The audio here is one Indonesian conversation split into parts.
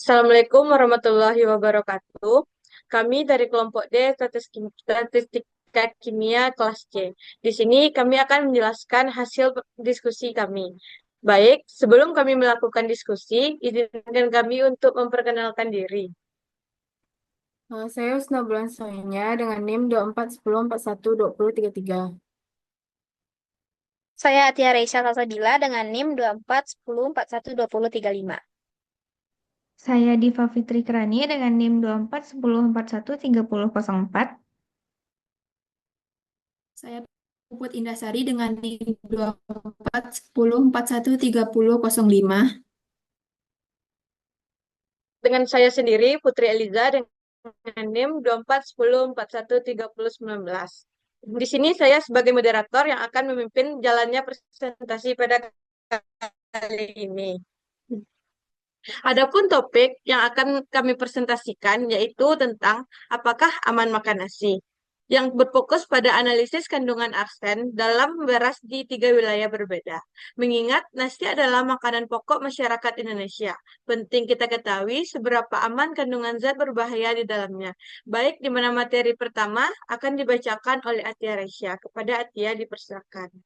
Assalamualaikum warahmatullahi wabarakatuh. Kami dari kelompok D Statistika Kimia kelas C. Di sini kami akan menjelaskan hasil diskusi kami. Baik, sebelum kami melakukan diskusi, izinkan kami untuk memperkenalkan diri. Saya Husna Bulan Sohnya dengan NIM 2410412033. Saya Atia Reisha Salsabila dengan NIM 2410412035. Saya Diva Fitri Krani dengan NIM 2410413004. Saya Puput Indasari dengan NIM 2410413005. Dengan saya sendiri, Putri Eliza, dengan NIM 2410413019. Di sini saya sebagai moderator yang akan memimpin jalannya presentasi pada kali ini. Adapun topik yang akan kami presentasikan yaitu tentang apakah aman makan nasi, yang berfokus pada analisis kandungan arsen dalam beras di 3 wilayah berbeda. Mengingat nasi adalah makanan pokok masyarakat Indonesia, penting kita ketahui seberapa aman kandungan zat berbahaya di dalamnya. Baik, di mana materi pertama akan dibacakan oleh Atia Resya. Kepada Atia dipersilakan.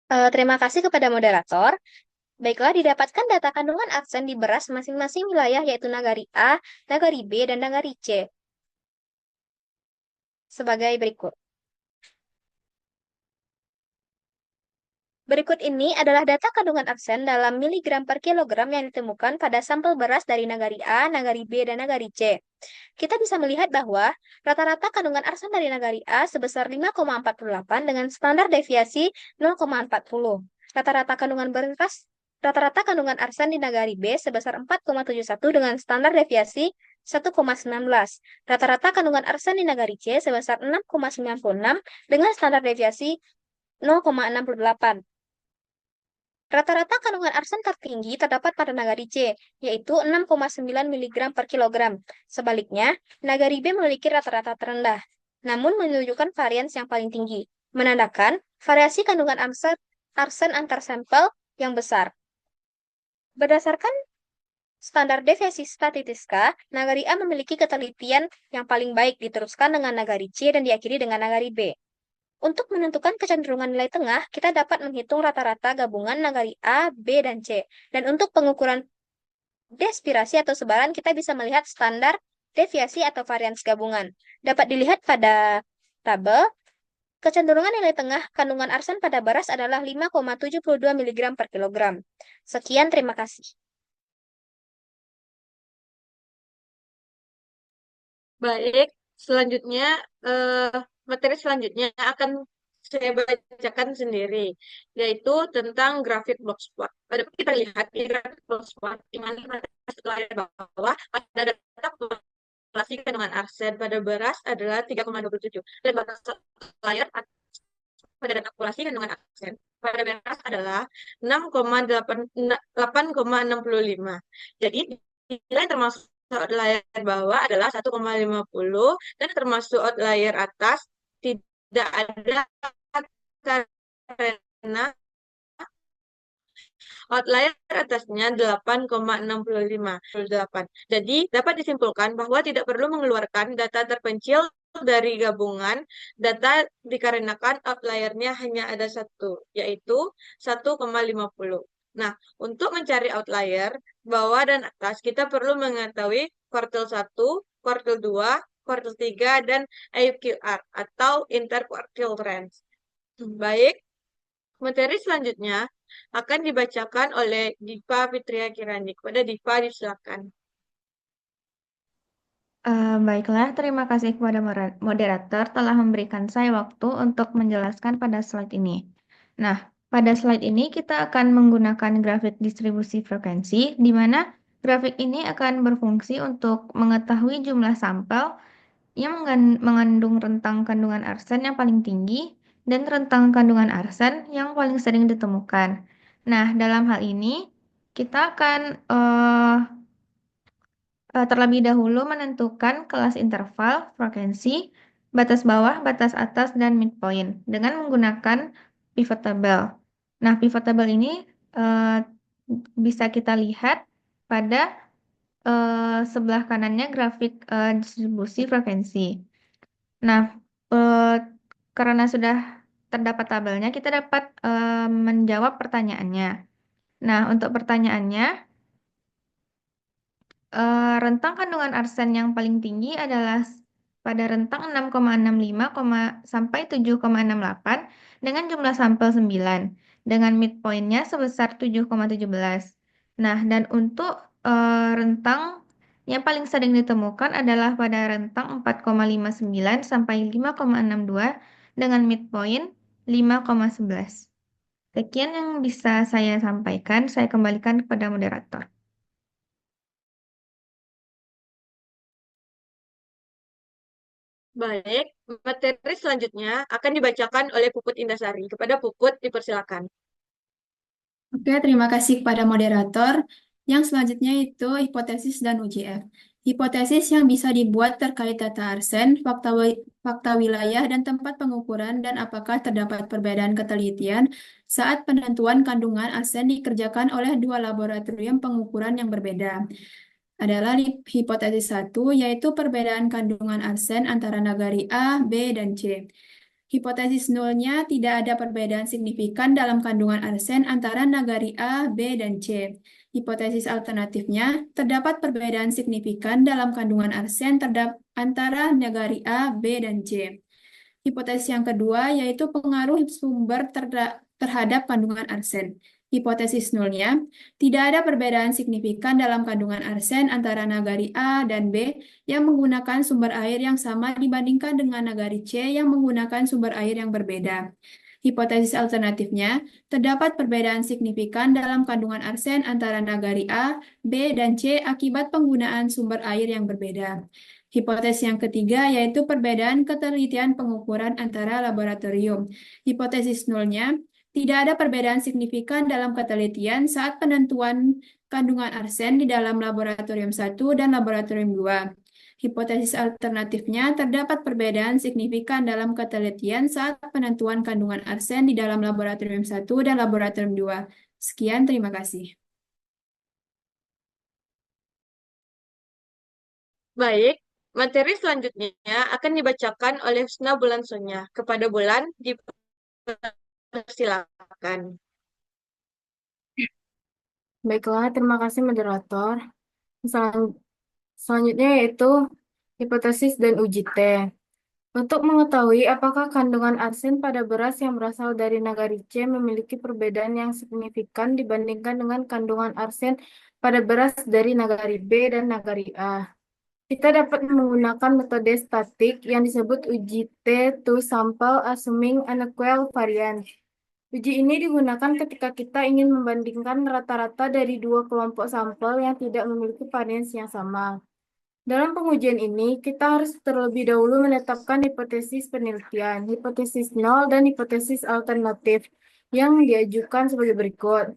Terima kasih kepada moderator. Baiklah, didapatkan data kandungan arsen di beras masing-masing wilayah yaitu Nagari A, Nagari B, dan Nagari C. Sebagai berikut. Berikut ini adalah data kandungan arsen dalam miligram per kilogram yang ditemukan pada sampel beras dari Nagari A, Nagari B, dan Nagari C. Kita bisa melihat bahwa rata-rata kandungan arsen dari Nagari A sebesar 5,48 dengan standar deviasi 0,40. Rata-rata kandungan arsen di Nagari B sebesar 4,71 dengan standar deviasi 1,19. Rata-rata kandungan arsen di Nagari C sebesar 6,96 dengan standar deviasi 0,68. Rata-rata kandungan arsen tertinggi terdapat pada Nagari C, yaitu 6,9 mg per kilogram. Sebaliknya, Nagari B memiliki rata-rata terendah, namun menunjukkan varians yang paling tinggi, menandakan variasi kandungan arsen antar sampel yang besar. Berdasarkan standar deviasi Statista, Nagari A memiliki ketelitian yang paling baik diteruskan dengan Nagari C dan diakhiri dengan Nagari B. Untuk menentukan kecenderungan nilai tengah, kita dapat menghitung rata-rata gabungan Nagari A, B, dan C. Dan untuk pengukuran despirasi atau sebaran, kita bisa melihat standar deviasi atau varians gabungan. Dapat dilihat pada tabel, kecenderungan nilai tengah kandungan arsen pada beras adalah 5,72 mg per kilogram. Sekian, terima kasih. Baik, selanjutnya materi selanjutnya akan saya bacakan sendiri, yaitu tentang grafik blogspot. Pada kita lihat di grafik blogspot, di mana pada layar bawah pada data populasi kandungan arsen pada beras adalah 3,27 dan batas layar pada data populasi kandungan arsen pada beras adalah 8,65. Jadi nilai termasuk outlier bawah adalah 1,50 dan termasuk outlier atas tidak ada karena outlier atasnya 8,65. Jadi dapat disimpulkan bahwa tidak perlu mengeluarkan data terpencil dari gabungan data dikarenakan outliernya hanya ada satu, yaitu 1,50. Nah, untuk mencari outlier bawah dan atas, kita perlu mengetahui kuartil 1, kuartil 2, kuartil 3, dan AQR atau interquartile range. Baik, materi selanjutnya akan dibacakan oleh Diva Fitria Kirani. Kepada Diva, disilakan. Baiklah, terima kasih kepada moderator telah memberikan saya waktu untuk menjelaskan pada slide ini. Nah, pada slide ini kita akan menggunakan grafik distribusi frekuensi, di mana grafik ini akan berfungsi untuk mengetahui jumlah sampel yang mengandung rentang kandungan arsen yang paling tinggi dan rentang kandungan arsen yang paling sering ditemukan. Nah, dalam hal ini kita akan terlebih dahulu menentukan kelas interval, frekuensi, batas bawah, batas atas, dan midpoint dengan menggunakan pivot table. Nah, pivot table ini bisa kita lihat pada sebelah kanannya grafik distribusi frekuensi. Nah, eh, karena sudah terdapat tabelnya, kita dapat menjawab pertanyaannya. Nah, untuk pertanyaannya, rentang kandungan arsen yang paling tinggi adalah pada rentang 6,65 sampai 7,68 dengan jumlah sampel 9, dengan midpoint-nya sebesar 7,17. Nah, dan untuk rentang yang paling sering ditemukan adalah pada rentang 4,59 sampai 5,62 dengan midpoint 5,11. Sekian yang bisa saya sampaikan. Saya kembalikan kepada moderator. Baik, materi selanjutnya akan dibacakan oleh Puput Indasari. Kepada Puput, dipersilakan. Oke, terima kasih kepada moderator. Yang selanjutnya itu hipotesis dan UJF. Hipotesis yang bisa dibuat terkait data arsen, fakta wilayah dan tempat pengukuran, dan apakah terdapat perbedaan ketelitian saat penentuan kandungan arsen dikerjakan oleh dua laboratorium pengukuran yang berbeda. Adalah hipotesis 1, yaitu perbedaan kandungan arsen antara nagari A, B, dan C. Hipotesis nolnya tidak ada perbedaan signifikan dalam kandungan arsen antara nagari A, B, dan C. Hipotesis alternatifnya, terdapat perbedaan signifikan dalam kandungan arsen antara nagari A, B, dan C. Hipotesis yang kedua yaitu pengaruh sumber terhadap kandungan arsen. Hipotesis nolnya, tidak ada perbedaan signifikan dalam kandungan arsen antara nagari A dan B yang menggunakan sumber air yang sama dibandingkan dengan nagari C yang menggunakan sumber air yang berbeda. Hipotesis alternatifnya, terdapat perbedaan signifikan dalam kandungan arsen antara nagari A, B, dan C akibat penggunaan sumber air yang berbeda. Hipotesis yang ketiga yaitu perbedaan ketelitian pengukuran antara laboratorium. Hipotesis nolnya, tidak ada perbedaan signifikan dalam ketelitian saat penentuan kandungan arsen di dalam laboratorium 1 dan laboratorium 2. Hipotesis alternatifnya, terdapat perbedaan signifikan dalam ketelitian saat penentuan kandungan arsen di dalam laboratorium 1 dan laboratorium 2. Sekian, terima kasih. Baik, materi selanjutnya akan dibacakan oleh Husna Bulan Sonya. Kepada Bulan, dipersilakan. Baiklah, terima kasih moderator. Selanjutnya yaitu hipotesis dan uji T. Untuk mengetahui apakah kandungan arsen pada beras yang berasal dari nagari C memiliki perbedaan yang signifikan dibandingkan dengan kandungan arsen pada beras dari nagari B dan nagari A. Kita dapat menggunakan metode statik yang disebut uji T to sample assuming unequal variance. Uji ini digunakan ketika kita ingin membandingkan rata-rata dari dua kelompok sampel yang tidak memiliki varians yang sama. Dalam pengujian ini, kita harus terlebih dahulu menetapkan hipotesis penelitian, hipotesis nol, dan hipotesis alternatif yang diajukan sebagai berikut.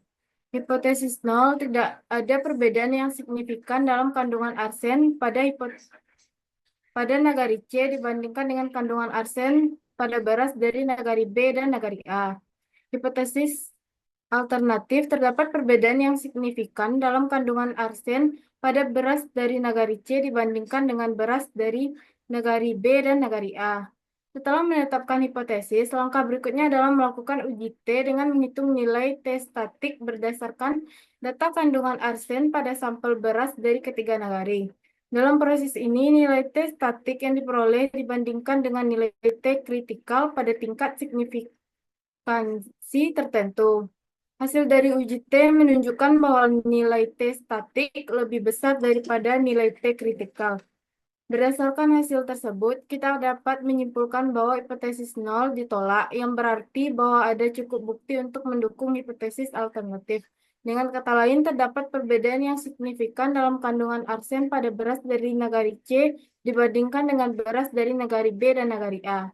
Hipotesis nol, tidak ada perbedaan yang signifikan dalam kandungan arsen pada nagari C dibandingkan dengan kandungan arsen pada beras dari nagari B dan nagari A. Hipotesis alternatif, terdapat perbedaan yang signifikan dalam kandungan arsen pada beras dari nagari C dibandingkan dengan beras dari nagari B dan nagari A. Setelah menetapkan hipotesis, langkah berikutnya adalah melakukan uji T dengan menghitung nilai T statik berdasarkan data kandungan arsen pada sampel beras dari ketiga nagari. Dalam proses ini, nilai T statik yang diperoleh dibandingkan dengan nilai T kritikal pada tingkat signifikansi tertentu. Hasil dari uji T menunjukkan bahwa nilai T statik lebih besar daripada nilai T kritikal. Berdasarkan hasil tersebut, kita dapat menyimpulkan bahwa hipotesis nol ditolak, yang berarti bahwa ada cukup bukti untuk mendukung hipotesis alternatif. Dengan kata lain, terdapat perbedaan yang signifikan dalam kandungan arsen pada beras dari nagari C dibandingkan dengan beras dari nagari B dan nagari A.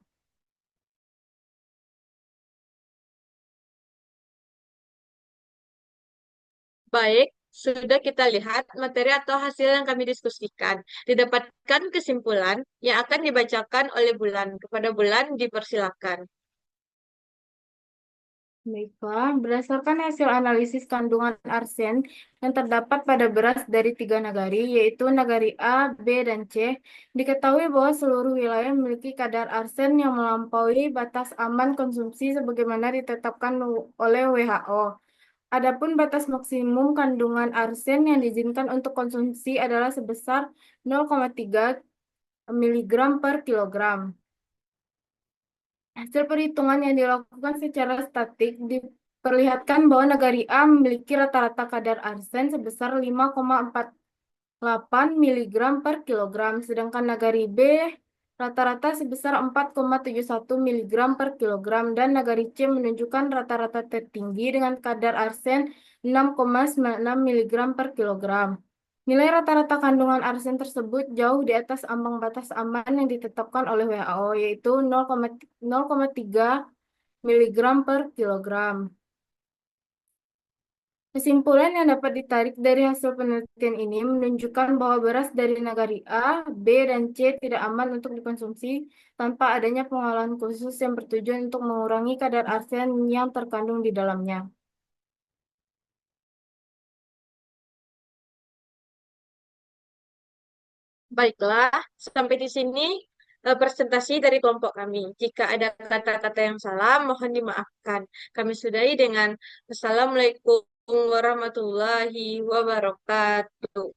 Baik, sudah kita lihat materi atau hasil yang kami diskusikan. Didapatkan kesimpulan yang akan dibacakan oleh Bulan. Kepada Bulan, dipersilakan. Baiklah, berdasarkan hasil analisis kandungan arsen yang terdapat pada beras dari 3 nagari, yaitu nagari A, B, dan C, diketahui bahwa seluruh wilayah memiliki kadar arsen yang melampaui batas aman konsumsi sebagaimana ditetapkan oleh WHO. Adapun batas maksimum kandungan arsen yang diizinkan untuk konsumsi adalah sebesar 0,3 mg per kilogram. Hasil perhitungan yang dilakukan secara statik diperlihatkan bahwa nagari A memiliki rata-rata kadar arsen sebesar 5,48 mg per kilogram, sedangkan nagari B rata-rata sebesar 4,71 mg per kilogram, dan nagari C menunjukkan rata-rata tertinggi dengan kadar arsen 6,96 mg per kilogram. Nilai rata-rata kandungan arsen tersebut jauh di atas ambang batas aman yang ditetapkan oleh WHO, yaitu 0,3 mg per kilogram. Kesimpulan yang dapat ditarik dari hasil penelitian ini menunjukkan bahwa beras dari nagari A, B, dan C tidak aman untuk dikonsumsi tanpa adanya pengolahan khusus yang bertujuan untuk mengurangi kadar arsen yang terkandung di dalamnya. Baiklah, sampai di sini presentasi dari kelompok kami. Jika ada kata-kata yang salah, mohon dimaafkan. Kami sudahi dengan Assalamualaikum warahmatullahi wabarakatuh.